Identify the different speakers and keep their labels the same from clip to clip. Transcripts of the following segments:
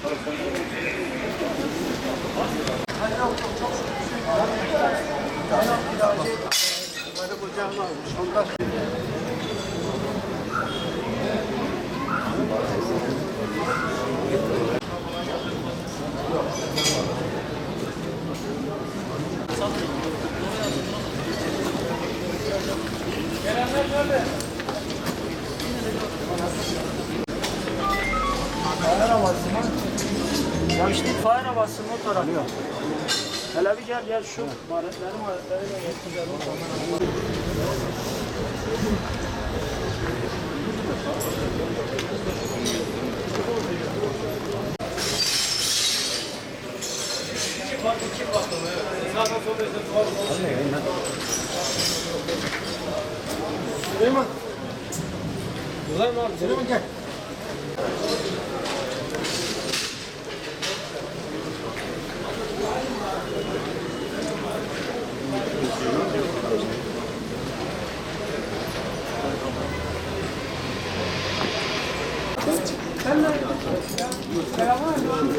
Speaker 1: Fire havası mı? Ya işte fire havası motor alıyor. Hele bir gel şu maretleri de getir. Süleyman. Süleyman gel. Sen nerede? Selam var mı?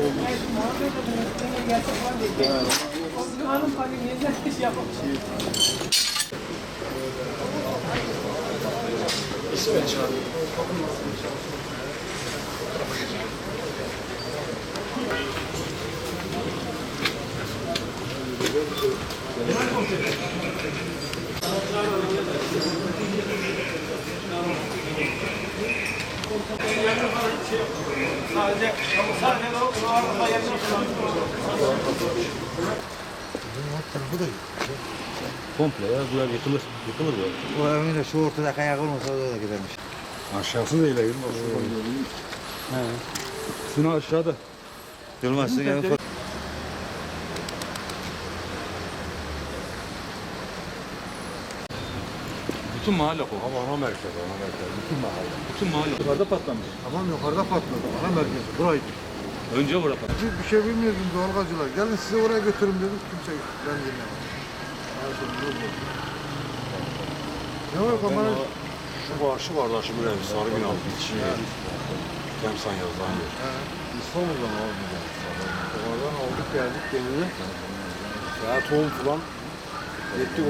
Speaker 1: Muhammed'e gerçek var diye. O zaman hanım parayı yeniden iş yapmış. İsmet çağırıyor.
Speaker 2: Bu da
Speaker 3: Komple ya, buraya yıkılır. Yıkılır böyle.
Speaker 2: o evine şu ortada kayak olmasa o da gidermiş.
Speaker 3: Aşağısı da ileri. Şunu aşağıda.
Speaker 2: Durmazsın ya.
Speaker 3: Bütün mahalle koktu. Ama ana merkez. Bütün mahalle. Bütün mahalle. Yukarıda patlamış.
Speaker 2: Tamam yukarıda patladı. Ana merkezi. Buraydı.
Speaker 3: Önce burada patlamış.
Speaker 2: Biz bir şey bilmiyordum doğalgazcılar. Gelin sizi oraya götürün dedik. Kimse ben dinlemedi. Ne var kamera?
Speaker 4: Şu kardeşimin evi sarı binası içine Temsan yazılan yer.
Speaker 2: İstanbul'dan aldık.
Speaker 4: Oradan aldık geldik gemide. Ya tohum falan. Gittik